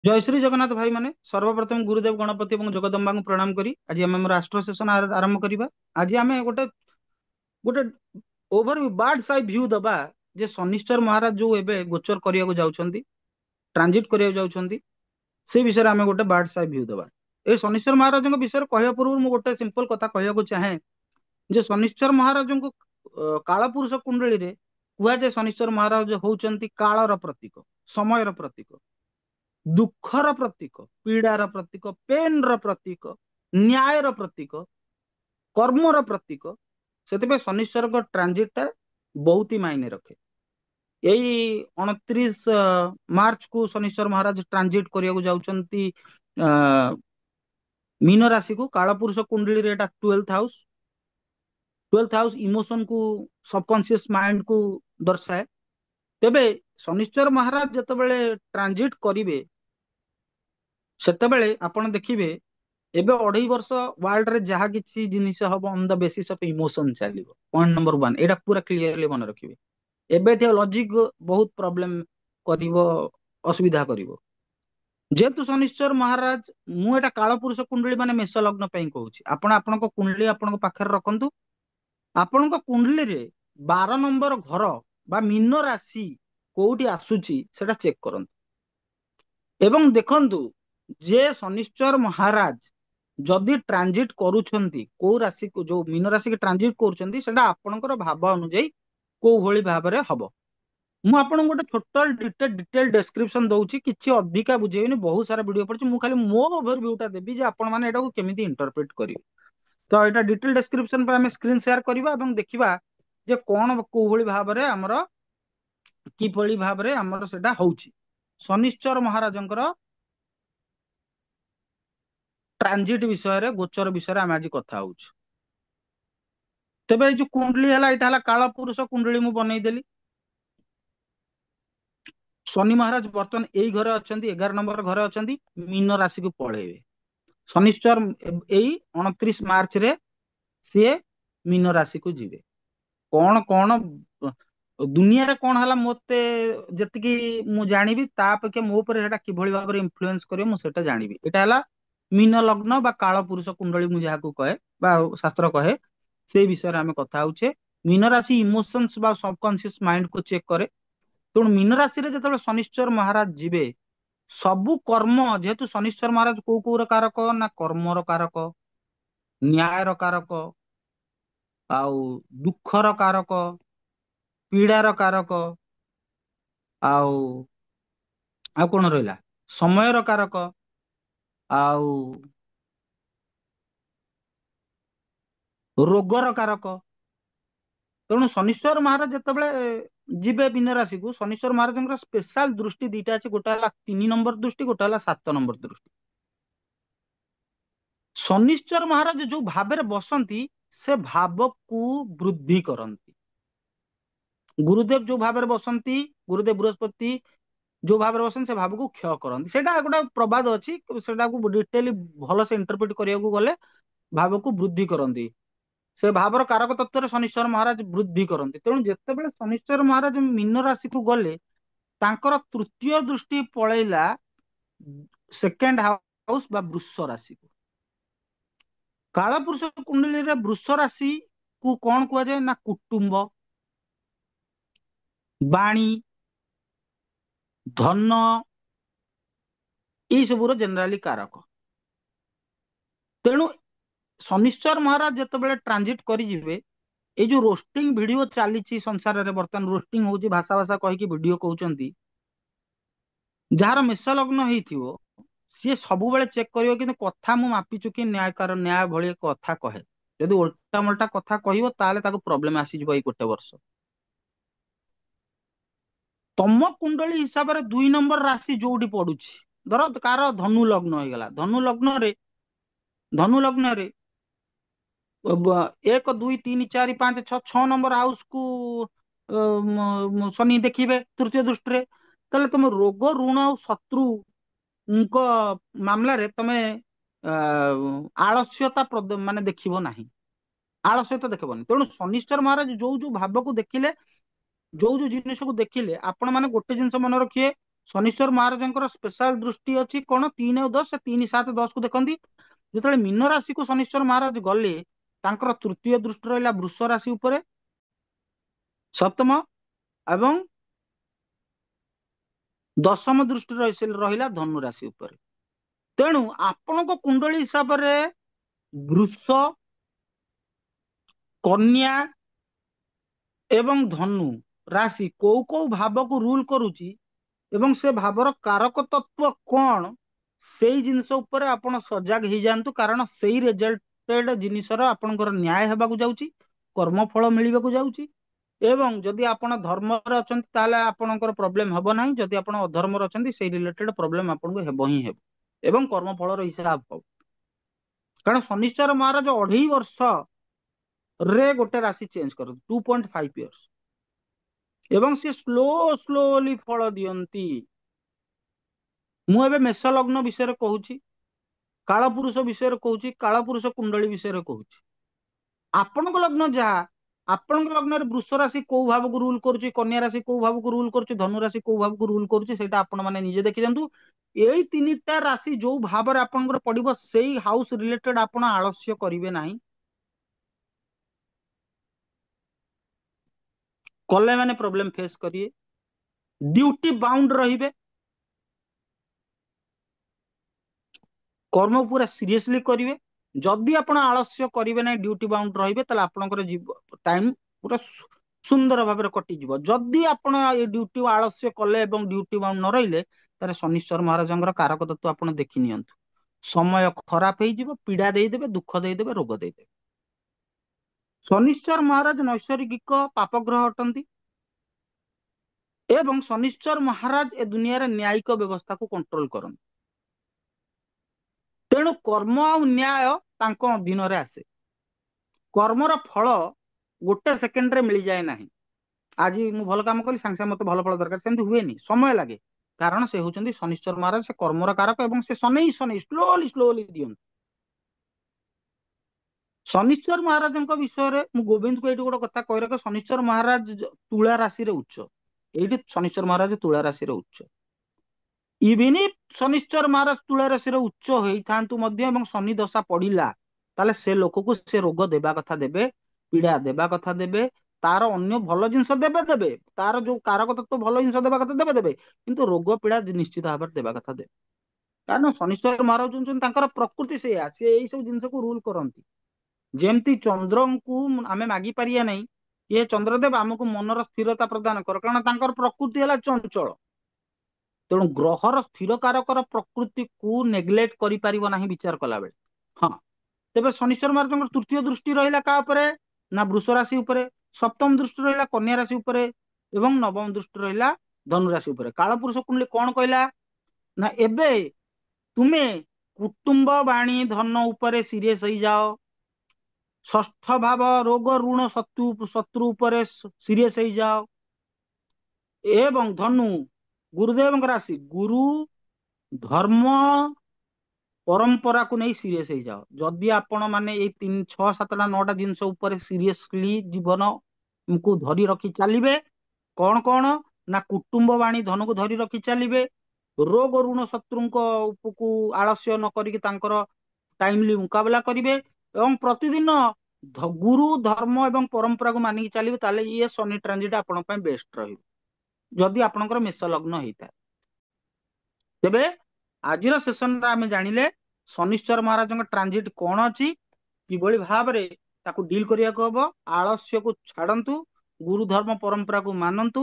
जय श्री जगन्नाथ भाई माने सर्वप्रथम गुरुदेव गणपति और जगदम्बा को प्रणाम करी आज आम राष्ट्र सेशन आरंभ करवा। आज आम गोटे गोटे ओभर बार्ड साइ भ्यू दबा जे शनिश्चर महाराज जो एबे गोचर करिया जाउछंती ट्रांजिट करिया जाउछंती से विषय आम गोटे बार्ड साइ भ्यू दबा। ए शनिश्चर महाराज विषय कहया पूर्व मु गोटे सिंपल कथा कहया चाहे जे शनिश्चर महाराज को कालपुरुष कुंडली रे कुआ जे शनिश्चर महाराज होउचंती कालर प्रतीक, समयर प्रतीक, दुखर प्रतीक, पीड़ार प्रतीक, पेन र प्रतीक, न्यायर प्रतीक, कर्मर प्रतीक। से शनिश्चर ट्रांजिट टा बहुत ही मायने रखे। यही 29 मार्च को शनिश्चर महाराज ट्रांजिट करिया जाउछंती मीन राशि को। कालपुरुष कुंडली रे एटा 12th house. 12th house emotion को, सबकॉन्शियस माइंड को दर्शाए। तेबे शनिश्चर महाराज जतबेले ट्रांजिट करिवे सेतेबेले आपण देखिबे एबे 2.5 वर्ष वर्ल्ड रे जहा किछि जिनिस हबो on the basis of emotion चलिबो। पॉइंट नंबर 1 एटा पूरा क्लियरली मन रखिबे। एबे थे लॉजिक बहुत प्रॉब्लम करिवो, असुविधा करिवो। जेतु शनिश्चर महाराज मु एटा कालपुरुष कुंडली माने मेष लग्न पई कहूची। आपण आपनको कुंडली आपनको पाखर रखंतु। ଆପଣଙ୍କ କୁଣ୍ଡलीରେ 12 ନମ୍ବର ଘର ବା ମୀନ ରାଶି କୋଉଠି ଆସୁଛି ସେଟା ଚେକ୍ କରନ୍ତୁ ଏବଂ ଦେଖନ୍ତୁ ଯେ ଶନିଶ୍ଚର ମହାରାଜ ଯଦି ଟ୍ରାନଜିଟ କରୁଛନ୍ତି କୋଉ ରାଶିକୁ, ଯୋଉ ମୀନ ରାଶିକି ଟ୍ରାନଜିଟ କରୁଛନ୍ତି ସେଟା ଆପଣଙ୍କର ଭାବ ଅନୁଯାୟୀ କୋଉ ଭଳି ଭାବରେ ହବ। ମୁଁ ଆପଣଙ୍କୁ ଗୋଟେ ଛୋଟ ଡିଟେଲ ଡେସ୍କ୍ରିପସନ ଦଉଛି, କିଛି ଅଧିକା ବୁଝେଇବିନି, ବହୁତ ସାରା ଭିଡିଓ ପଡିଛି। ମୁଁ ଖାଲି ମୋ ଓଭରଭ୍ୟୁଟା ଦେବି ଯେ ଆପଣ ମାନେ ଏଟାକୁ କେମିତି ଇଣ୍ଟରପ୍ରେଟ କରିବେ। ତ ଏଇଟା ଡିଟେଲ ଡେସ୍କ୍ରିପସନ ପାଇଁ ଆମେ ସ୍କ୍ରିନ ସେୟାର କରିବା ଏବଂ ଦେଖିବା ଯେ କଣ କୋଉ ଭଳି ଭାବରେ ଆମର କିଭଳି ଭାବରେ ଆମର ସେଟା ହଉଛି। ଶନିଶ୍ଚର ମହାରାଜଙ୍କର ଟ୍ରାନଜିଟ ବିଷୟରେ, ଗୋଚର ବିଷୟରେ ଆମେ ଆଜି କଥା ହଉଛୁ। ତେବେ ଏଇ ଯୋଉ କୁଣ୍ଡଳି ହେଲା, ଏଇଟା ହେଲା କାଳ ପୁରୁଷ କୁଣ୍ଡଳି ମୁଁ ବନେଇଦେଲି। ଶନି ମହାରାଜ ବର୍ତ୍ତମାନ ଏଇ ଘରେ ଅଛନ୍ତି, 11 ନମ୍ବର ଘରେ ଅଛନ୍ତି, ମୀନ ରାଶିକୁ ପଳେଇବେ। ଶନିଶ୍ଚର ଏଇ 29 ମାର୍ଚ୍ଚ ରେ ସିଏ ମୀନ ରାଶିକୁ ଯିବେ। କଣ କଣ ଦୁନିଆରେ କଣ ହେଲା ମତେ ଯେତିକି ମୁଁ ଜାଣିବି ତା ଅପେକ୍ଷା ମୋ ଉପରେ ସେଟା କିଭଳି ଭାବରେ ଇନଫ୍ଲୁଏନ୍ସ କରିବ ମୁଁ ସେଟା ଜାଣିବି। ଏଟା ହେଲା ମୀନ ଲଗ୍ନ ବା କାଳ ପୁରୁଷ କୁଣ୍ଡଳୀ ମୁଁ ଯାହାକୁ କହେ ବା ଶାସ୍ତ୍ର କହେ, ସେଇ ବିଷୟରେ ଆମେ କଥା ହଉଛେ। ମୀନ ରାଶି ଇମୋସନ୍ସ ବା ସବକନସିୟସ ମାଇଣ୍ଡ କୁ ଚେକ୍ କରେ। ତେଣୁ ମୀନ ରାଶିରେ ଯେତେବେଳେ ଶନିଶ୍ଚର ମହାରାଜ ଯିବେ, ସବୁ କର୍ମ, ଯେହେତୁ ଶନିଶ୍ଚର ମହାରାଜ କୋଉ କୋଉର କାରକ ନା କର୍ମର କାରକ, ନ୍ୟାୟର କାରକ, ଆଉ ଦୁଃଖର କାରକ, ପୀଡାର କାରକ, ଆଉ ଆଉ କଣ ରହିଲା, ସମୟର କାରକ, ଆଉ ରୋଗର କାରକ। ତେଣୁ ଶନିଶ୍ଚର ମହାରାଜ ଯେତେବେଳେ ଯିବେ ମୀନ ରାଶିକୁ, ଶନିଶ୍ଚର ମହାରାଜଙ୍କର ସ୍ପେଶାଲ ଦୃଷ୍ଟି ଦିଟା ଅଛି। ଗୋଟେ ହେଲା 3 ନମ୍ବର ଦୃଷ୍ଟି, ଗୋଟେ ହେଲା 7 ନମ୍ବର ଦୃଷ୍ଟି। ଶନିଶ୍ଚର ମହାରାଜ ଯୋଉ ଭାବରେ ବସନ୍ତି ସେ ଭାବକୁ ବୃଦ୍ଧି କରନ୍ତି। ଗୁରୁଦେବ ଯୋଉ ଭାବରେ ବସନ୍ତି, ଗୁରୁଦେବ ବୃହସ୍ପତି ଯୋଉ ଭାବରେ ବସନ୍ତି ସେ ଭାବକୁ କ୍ଷୟ କରନ୍ତି। ସେଇଟା ଗୋଟେ ପ୍ରବାଦ ଅଛି, ସେଟାକୁ ଡିଟେଲି ଭଲସେ ଇଣ୍ଟରପ୍ରିଟ କରିବାକୁ ଗଲେ ଭାବକୁ ବୃଦ୍ଧି କରନ୍ତି। ସେ ଭାବର କାରକ ତତ୍ଵରେ ଶନିଶ୍ଚର ମହାରାଜ ବୃଦ୍ଧି କରନ୍ତି। ତେଣୁ ଯେତେବେଳେ ଶନିଶ୍ଚର ମହାରାଜ ମୀନ ରାଶିକୁ ଗଲେ, ତାଙ୍କର ତୃତୀୟ ଦୃଷ୍ଟି ପଳେଇଲା ସେକେଣ୍ଡ ହାଉସ ବା ବୃଷ ରାଶିକୁ। କାଳପୁରୁଷ କୁଣ୍ଡଳୀରେ ବୃଷ ରାଶି କୁ କଣ କୁହାଯାଏ ନା କୁଟୁମ୍ବ, ବାଣୀ, ଧନ, ଏଇ ସବୁର ଜେନେରାଲି କାରକ। ତେଣୁ ଶନିଶ୍ଚର ମହାରାଜ ଯେତେବେଳେ ଟ୍ରାନଜିଟ କରିଯିବେ, ଏଇ ଯୋଉ ରୋଷ୍ଟିଂ ଭିଡିଓ ଚାଲିଛି ସଂସାରରେ, ବର୍ତ୍ତମାନ ରୋଷ୍ଟିଂ ହଉଛି, ଭାଷା ଭାଷା କହିକି ଭିଡିଓ କହୁଛନ୍ତି, ଯାହାର ମେଷ ଲଗ୍ନ ହେଇଥିବ ସିଏ ସବୁବେଳେ ଚେକ୍ କରିବ। କିନ୍ତୁ କଥା ମୁଁ ମାପିଚୁକି ନ୍ୟାୟକାର ନ୍ୟାୟ ଭଳି କଥା କହେ। ଯଦି ଓଲଟା ମଲଟା କଥା କହିବ ତାହେଲେ ତାକୁ ପ୍ରୋବ୍ଲେମ ଆସିଯିବ ଏଇ ଗୋଟେ ବର୍ଷ। ତମ କୁଣ୍ଡଳୀ ହିସାବରେ 2 ନମ୍ବର ରାଶି ଯୋଉଠି ପଡୁଛି, ଧର କାର ଧନୁ ଲଗ୍ନ ହେଇଗଲା, ଧନୁ ଲଗ୍ନରେ 1 2 3 4 5 6 6 ନମ୍ବର ହାଉସ କୁ ଶନି ଦେଖିବେ ତୃତୀୟ ଦୃଷ୍ଟିରେ। ତାହେଲେ ତମେ ରୋଗ, ଋଣ ଆଉ ଶତ୍ରୁଙ୍କ ମାମଲାରେ ତମେ ଆଳସ୍ୟତା ମାନେ ଦେଖିବ ନାହିଁ, ଆଳସ୍ୟତା ଦେଖିବନି। ତେଣୁ ଶନିଶ୍ଚର ମହାରାଜ ଯୋଉ ଯୋଉ ଭାବକୁ ଦେଖିଲେ, ଯୋଉ ଯୋଉ ଜିନିଷକୁ ଦେଖିଲେ, ଆପଣ ମାନେ ଗୋଟେ ଜିନିଷ ମନେ ରଖିବେ, ଶନିଶ୍ଚର ମହାରାଜଙ୍କର ସ୍ପେଶାଲ ଦୃଷ୍ଟି ଅଛି କଣ 3 ଆଉ 10, ସେ 3, 7, 10 କୁ ଦେଖନ୍ତି। ଯେତେବେଳେ ମୀନ ରାଶିକୁ ଶନିଶ୍ଚର ମହାରାଜ ଗଲେ, ତାଙ୍କର ତୃତୀୟ ଦୃଷ୍ଟି ରହିଲା ବୃଷ ରାଶି ଉପରେ, ସପ୍ତମ ଏବଂ ଦଶମ ଦୃଷ୍ଟି ରହିଲା ଧନୁ ରାଶି ଉପରେ। ତେଣୁ ଆପଣଙ୍କ କୁଣ୍ଡଳୀ ହିସାବରେ ବୃଷ, କନ୍ୟା ଏବଂ ଧନୁ ରାଶି କୋଉ କୋଉ ଭାବକୁ ରୁଲ କରୁଛି ଏବଂ ସେ ଭାବର କାରକ ତତ୍ଵ କଣ, ସେଇ ଜିନିଷ ଉପରେ ଆପଣ ସଜାଗ ହେଇଯାଆନ୍ତୁ। କାରଣ ସେଇ ରେଜଲ୍ଟେଡ ଜିନିଷର ଆପଣଙ୍କର ନ୍ୟାୟ ହେବାକୁ ଯାଉଛି, କର୍ମଫଳ ମିଳିବାକୁ ଯାଉଛି। ଏବଂ ଯଦି ଆପଣ ଧର୍ମରେ ଅଛନ୍ତି ତାହେଲେ ଆପଣଙ୍କର ପ୍ରୋବ୍ଲେମ ହେବ ନାହିଁ। ଯଦି ଆପଣ ଅଧର୍ମରେ ଅଛନ୍ତି ସେଇ ରିଲେଟେଡ ପ୍ରୋବ୍ଲେମ ଆପଣଙ୍କୁ ହେବ ହିଁ ହେବ, ଏବଂ କର୍ମଫଳର ହିସାବ ହବ। କାରଣ ଶନିଶ୍ଚର ମହାରାଜ 2.5 ବର୍ଷ ରେ ଗୋଟେ ରାଶି ଚେଞ୍ଜ କରନ୍ତି, 2.5 years, ଏବଂ ସେ ସ୍ଲୋଲି ଫଳ ଦିଅନ୍ତି। ମୁଁ ଏବେ ମେଷ ଲଗ୍ନ ବିଷୟରେ କହୁଛି, କାଳପୁରୁଷ ବିଷୟରେ କହୁଛି, କାଳପୁରୁଷ କୁଣ୍ଡଳୀ ବିଷୟରେ କହୁଛି। ଆପଣଙ୍କ ଲଗ୍ନ ଯାହା, ଆପଣଙ୍କ ଲଗ୍ନରେ ବୃଷ ରାଶି କୋଉ ଭାବକୁ ରୁଲ କରୁଛି, କନ୍ୟା ରାଶି କୋଉ ଭାବକୁ ରୁଲ କରୁଛି, ଧନୁ ରାଶି କୋଉ ଭାବକୁ ରୁଲ କରୁଛି, ସେଇଟା ଆପଣ ମାନେ ନିଜେ ଦେଖିଦିଅନ୍ତୁ। ଏଇ 3ଟା ରାଶି ଯୋଉ ଭାବରେ ଆପଣଙ୍କର ପଡିବ, ସେଇ ହାଉସ ରିଲେଟେଡ ଆପଣ ଆଳସ୍ୟ କରିବେ ନାହିଁ। କଲେ ମାନେ ପ୍ରୋବ୍ଲେମ ଫେସ୍ କରିବେ, ଡ୍ୟୁଟି ବାଉଣ୍ଡ ରହିବେ, କର୍ମ ପୁରା ସିରିୟସଲି କରିବେ। ଯଦି ଆପଣ ଆଳସ୍ୟ କରିବେ ନାହିଁ, ଡ୍ୟୁଟି ବାଉଣ୍ଡ ରହିବେ, ତାହେଲେ ଆପଣଙ୍କର ଟାଇମ ପୁରା ସୁନ୍ଦର ଭାବରେ କଟିଯିବ। ଯଦି ଆପଣ ଏ ଡ୍ୟୁଟି ଆଳସ୍ୟ କଲେ ଏବଂ ଡ୍ୟୁଟି ବାଉଣ୍ଡ ନ ରହିଲେ, ତାହେଲେ ଶନିଶ୍ଚର ମହାରାଜଙ୍କର କାରକ ତତ୍ତ୍ୱ ଆପଣ ଦେଖି ନିଅନ୍ତୁ। ସମୟ ଖରାପ ହେଇଯିବ, ପୀଡା ଦେଇଦେବେ, ଦୁଃଖ ଦେଇଦେବେ, ରୋଗ ଦେଇଦେବେ। ଶନିଶ୍ଚର ମହାରାଜ ନୈସର୍ଗିକ ପାପଗ୍ରହ ଅଟନ୍ତି ଏବଂ ଶନିଶ୍ଚର ମହାରାଜ ଏ ଦୁନିଆରେ ନ୍ୟାୟିକ ବ୍ୟବସ୍ଥାକୁ କଣ୍ଟ୍ରୋଲ କରନ୍ତି। ତେଣୁ କର୍ମ ଆଉ ନ୍ୟାୟ ତାଙ୍କ ଅଧୀନରେ ଆସେ। କର୍ମର ଫଳ ଗୋଟେ ସେକେଣ୍ଡରେ ମିଳିଯାଏ ନାହିଁ। ଆଜି ମୁଁ ଭଲ କାମ କଲି, ସାଙ୍ଗେ ସାଙ୍ଗେ ମତେ ଭଲ ଫଳ ଦରକାର, ସେମିତି ହୁଏନି, ସମୟ ଲାଗେ। କାରଣ ସେ ହଉଛନ୍ତି ଶନିଶ୍ଚର ମହାରାଜ, ସେ କର୍ମର କାରକ ଏବଂ ସେ ଶନେଇ ଶନେଇ ସ୍ଲୋଲି ଦିଅନ୍ତି। ଶନିଶ୍ଚର ମହାରାଜଙ୍କ ବିଷୟରେ ମୁଁ ଗୋବିନ୍ଦକୁ ଏଇଠି ଗୋଟେ କଥା କହି ରଖେ, ଶନିଶ୍ଚର ମହାରାଜ ତୁଳା ରାଶିରେ ଉଚ୍ଚ। ଏଇଠି ଶନିଶ୍ଚର ମହାରାଜ ତୁଳା ରାଶିରେ ଉଚ୍ଚ। ଇଭିନ ଶନିଶ୍ଚର ମହାରାଜ ତୁଳା ରାଶିରେ ଉଚ୍ଚ ହେଇଥାନ୍ତୁ ମଧ୍ୟ ଏବଂ ଶନି ଦଶା ପଡିଲା, ତାହେଲେ ସେ ଲୋକକୁ ସେ ରୋଗ ଦେବା କଥା ଦେବେ, ପୀଡା ଦେବା କଥା ଦେବେ, ତାର ଅନ୍ୟ ଭଲ ଜିନିଷ ଦେବେ, ତାର ଯୋଉ କାରକ ତତ୍ତ୍ୱ ଭଲ ଜିନିଷ ଦେବା କଥା ଦେବେ, କିନ୍ତୁ ରୋଗ ପୀଡା ନିଶ୍ଚିତ ଭାବରେ ଦେବା କଥା ଦେବେ। କାରଣ ଶନିଶ୍ଚର ମହାରାଜ ହଉଛନ୍ତି ତାଙ୍କର ପ୍ରକୃତି ସେଇଆ, ସେ ଏଇ ସବୁ ଜିନିଷକୁ ରୁଲ କରନ୍ତି। ଯେମିତି ଚନ୍ଦ୍ରଙ୍କୁ ଆମେ ମାଗି ପାରିବା ନାହିଁ, ଇଏ ଚନ୍ଦ୍ରଦେବ ଆମକୁ ମନର ସ୍ଥିରତା ପ୍ରଦାନ କର, କାରଣ ତାଙ୍କର ପ୍ରକୃତି ହେଲା ଚଞ୍ଚଳ। ତେଣୁ ଗ୍ରହର ସ୍ଥିର କାରକର ପ୍ରକୃତିକୁ ନେଗ୍ଲେକ୍ଟ କରିପାରିବ ନାହିଁ ବିଚାର କଲା ବେଳେ। ହଁ, ତେବେ ଶନିଶ୍ଚର ମହାରାଜଙ୍କର ତୃତୀୟ ଦୃଷ୍ଟି ରହିଲା କାହା ଉପରେ, ନା ବୃଷ ରାଶି ଉପରେ, ସପ୍ତମ ଦୃଷ୍ଟି ରହିଲା କନ୍ୟା ରାଶି ଉପରେ ଏବଂ ନବମ ଦୃଷ୍ଟି ରହିଲା ଧନୁ ରାଶି ଉପରେ। କାଳପୁରୁଷ କୁଣ୍ଡଳୀ କଣ କହିଲା, ନା ଏବେ ତୁମେ କୁଟୁମ୍ବ ବାଣୀ ଧନ ଉପରେ ସିରିୟସ ହେଇଯାଅ। ଷଷ୍ଠ ଭାବ ରୋଗ ଋଣ ଶତ୍ରୁ ଉପରେ ସିରିୟସ ହେଇଯାଅ। ଏବଂ ଧନୁ ଗୁରୁଦେବଙ୍କ ରାଶି, ଗୁରୁ ଧର୍ମ ପରମ୍ପରାକୁ ନେଇ ସିରିୟସ ହେଇଯାଅ। ଯଦି ଆପଣ ମାନେ ଏଇ 6, 7, 9ଟା ଜିନିଷ ଉପରେ ସିରିୟସଲି ଜୀବନକୁ ଧରି ରଖି ଚାଲିବେ, କଣ କଣ, ନା କୁଟୁମ୍ବ ବାଣୀ ଧନକୁ ଧରି ରଖି ଚାଲିବେ, ରୋଗ ଋଣ ଶତ୍ରୁଙ୍କ ଉପକୁ ଆଳସ୍ୟ ନ କରିକି ତାଙ୍କର ଟାଇମଲି ମୁକାବିଲା କରିବେ, ଏବଂ ପ୍ରତିଦିନ ଗୁରୁ ଧର୍ମ ଏବଂ ପରମ୍ପରାକୁ ମାନିକି ଚାଲିବେ, ତାହେଲେ ଇଏ ଶନି ଟ୍ରାନଜିଟ ଆପଣଙ୍କ ପାଇଁ ବେଷ୍ଟ ରହିବ, ଯଦି ଆପଣଙ୍କର ମେଷ ଲଗ୍ନ ହେଇଥାଏ। ତେବେ ଆଜିର ସେସନରେ ଆମେ ଜାଣିଲେ ଶନିଶ୍ଚର ମହାରାଜଙ୍କ ଟ୍ରାନଜିଟ କଣ ଅଛି, କିଭଳି ଭାବରେ ତାକୁ ଡିଲ୍ କରିବାକୁ ହବ। ଆଳସ୍ୟକୁ ଛାଡନ୍ତୁ, ଗୁରୁ ଧର୍ମ ପରମ୍ପରାକୁ ମାନନ୍ତୁ।